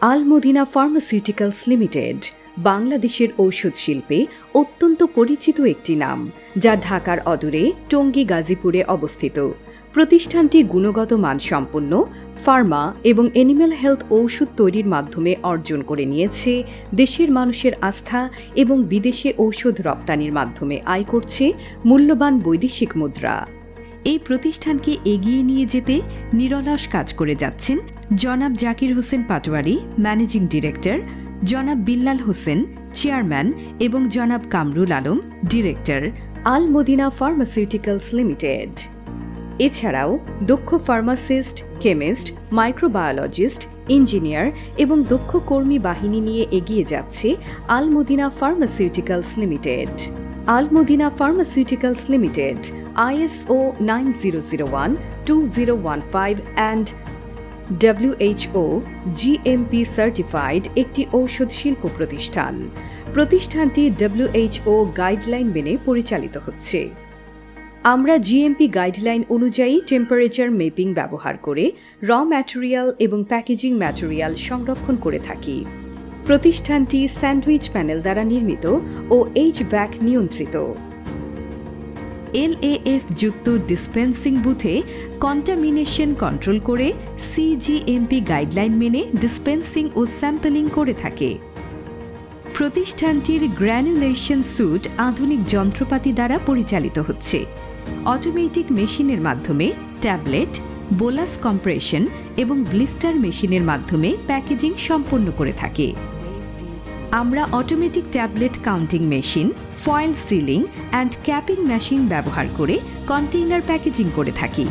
আল Madina pharmaceuticals limited বাংলাদেশের ঔষধ শিল্পে অত্যন্ত পরিচিত একটি নাম, যা ঢাকার অদূরে টঙ্গী গাজীপুরে অবস্থিত। প্রতিষ্ঠানটি গুণগত মানসম্পন্ন ফার্মা এবং অ্যানিম্যাল হেলথ ঔষধ তৈরির মাধ্যমে অর্জন করে নিয়েছে দেশের মানুষের আস্থা এবং বিদেশে ঔষধ রপ্তানির মাধ্যমে আয় করছে মূল্যবান বৈদেশিক মুদ্রা। এই প্রতিষ্ঠানকে এগিয়ে নিয়ে যেতে নিরলস কাজ করে যাচ্ছেন জনাব জাকির হোসেন পাটোয়ারি, ম্যানেজিং ডিরেক্টর, জনাব বিল্লাল হোসেন, চেয়ারম্যান এবং জনাব কামরুল আলম, ডিরেক্টর, আল মদিনা ফার্মাসিউটিক্যালস লিমিটেড। এছাড়াও দক্ষ ফার্মাসিস্ট, কেমিস্ট, মাইক্রোবায়োলজিস্ট, ইঞ্জিনিয়ার এবং দক্ষ কর্মী বাহিনী নিয়ে এগিয়ে যাচ্ছে Al Madina pharmaceuticals limited. Al Madina pharmaceuticals limited ISO 9001-2015 and WHO GMP certified একটি ঔষধ শিল্প প্রতিষ্ঠান। প্রতিষ্ঠানটি WHO গাইডলাইন মেনে পরিচালিত হচ্ছে। আমরা GMP গাইডলাইন অনুযায়ী টেম্পারেচার মেপিং ব্যবহার করে র ম্যাটেরিয়াল এবং প্যাকেজিং ম্যাটেরিয়াল সংরক্ষণ করে থাকি। প্রতিষ্ঠানটি স্যান্ডউইচ প্যানেল দ্বারা নির্মিত ও HVAC নিয়ন্ত্রিত। LAF যুক্ত ডিসপেন্সিং বুথে কন্টামিনেশন কন্ট্রোল করে CGMP গাইডলাইন মেনে ডিসপেন্সিং ও স্যাম্পলিং করে থাকে। প্রতিষ্ঠানটির গ্র্যানুলেশন স্যুট আধুনিক যন্ত্রপাতি দ্বারা পরিচালিত হচ্ছে। অটোমেটিক মেশিনের মাধ্যমে ট্যাবলেট, বোলাস কম্প্রেশন এবং ব্লিস্টার মেশিনের মাধ্যমে প্যাকেজিং সম্পন্ন করে থাকে। আমরা automatic tablet counting machine, foil sealing and capping machine ব্যবহার করে কন্টেইনার প্যাকেজিং করে থাকি।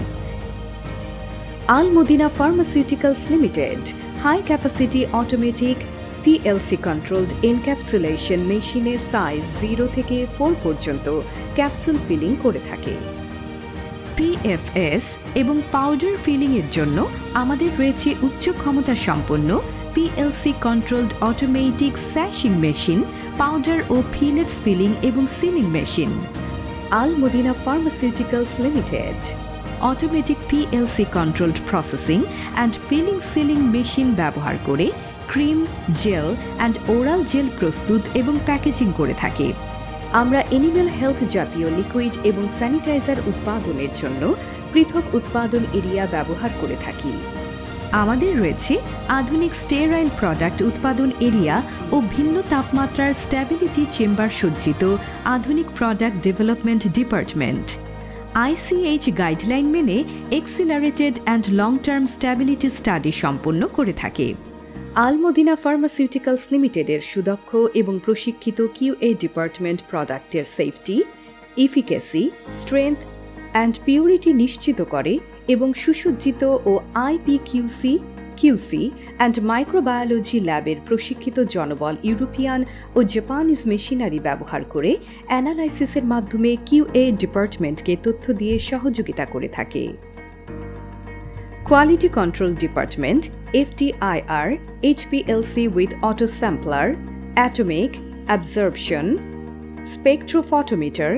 Al Madina pharmaceuticals limited high capacity automatic PLC controlled encapsulation মেশিনে সাইজ 0 থেকে 4 পর্যন্ত ক্যাপসুল ফিলিং করে থাকে। PFS এবং পাউডার ফিলিংয়ের জন্য আমাদের রয়েছে উচ্চ ক্ষমতা সম্পন্ন PLC controlled automatic sachet machine, powder ও ফিলেটস ফিলিং এবং sealing machine. Al Madina pharmaceuticals limited automatic PLC controlled processing and filling sealing machine ব্যবহার করে cream, gel and oral gel প্রস্তুত এবং প্যাকেজিং করে থাকে। আমরা অ্যানিম্যাল হেলথ জাতীয় লিকুইড এবং স্যানিটাইজার উৎপাদনের জন্য পৃথক উৎপাদন এরিয়া ব্যবহার করে থাকি। আমাদের রয়েছে আধুনিক স্টেরাইল প্রোডাক্ট উৎপাদন এরিয়া ও ভিন্ন তাপমাত্রার স্ট্যাবিলিটি চেম্বার সজ্জিত আধুনিক product development department. ICH guideline মেনে accelerated and long term stability study সম্পন্ন করে থাকে। আল মদিনা ফার্মাসিউটিক্যালস লিমিটেডের সুদক্ষ এবং প্রশিক্ষিত QA ডিপার্টমেন্ট প্রোডাক্টের safety, efficacy, strength and purity নিশ্চিত করে এবং সুসজ্জিত ও IPQC, QC অ্যান্ড মাইক্রোবায়োলজি ল্যাবের প্রশিক্ষিত জনবল ইউরোপিয়ান ও জাপানিজ মেশিনারি ব্যবহার করে অ্যানালাইসিসের মাধ্যমে QA ডিপার্টমেন্টকে তথ্য দিয়ে সহযোগিতা করে থাকে। Quality Control Department FTIR HPLC with auto sampler, atomic absorption, spectrophotometer,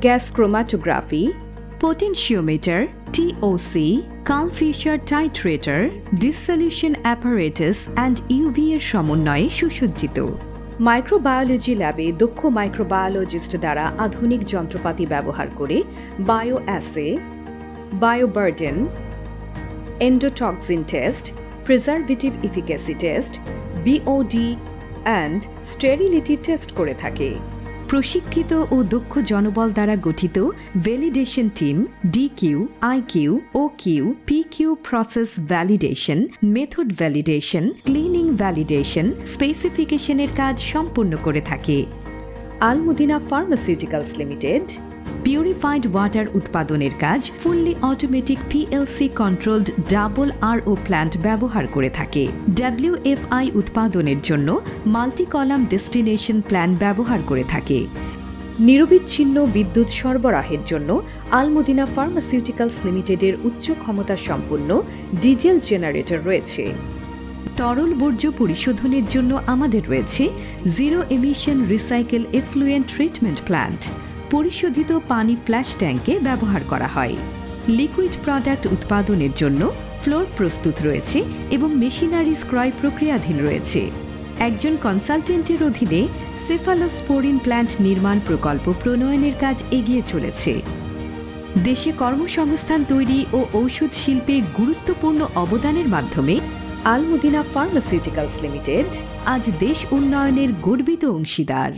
gas chromatography, potentiometer, TOC, Karl-Fischer titrator, dissolution apparatus and UV এর সমন্বয়ে সুসজ্জিত। মাইক্রোবায়োলজি ল্যাবে দক্ষ মাইক্রোবায়োলজিস্ট দ্বারা আধুনিক যন্ত্রপাতি ব্যবহার করে bio assay, bioburden, endotoxin test, preservative efficacy test, BOD and sterility test করে থাকে। প্রশিক্ষিত ও দক্ষ জনবল দ্বারা গঠিত validation team DQ, IQ, OQ, PQ process validation, method validation, cleaning validation, স্পেসিফিকেশনের কাজ সম্পন্ন করে থাকে। Al Madina pharmaceuticals limited purified water উৎপাদনের কাজ fully automatic PLC controlled double RO plant ব্যবহার করে থাকে। WFI উৎপাদনের জন্য মাল্টি কলাম ডেস্টিনেশন প্ল্যান ব্যবহার করে থাকে। নিরবিচ্ছিন্ন বিদ্যুৎ সরবরাহের জন্য আল মদিনা ফার্মাসিউটিক্যালস লিমিটেডের উচ্চ ক্ষমতা সম্পন্ন ডিজেল জেনারেটর রয়েছে। তরল বর্জ্য পরিশোধনের জন্য আমাদের রয়েছে zero emission recycle effluent treatment plant. পরিশোধিত পানি ফ্ল্যাশ ট্যাঙ্কে ব্যবহার করা হয়। লিকুইড প্রোডাক্ট উৎপাদনের জন্য ফ্লোর প্রস্তুত রয়েছে এবং মেশিনারিজ ক্রয় প্রক্রিয়াধীন রয়েছে। একজন কনসালটেন্টের অধীনে সেফালোস্পোরিন প্ল্যান্ট নির্মাণ প্রকল্প প্রণয়নের কাজ এগিয়ে চলেছে। দেশে কর্মসংস্থান তৈরি ও ঔষধ শিল্পে গুরুত্বপূর্ণ অবদানের মাধ্যমে আল মদিনা ফার্মাসিউটিক্যালস লিমিটেড আজ দেশ উন্নয়নের গর্বিত অংশীদার।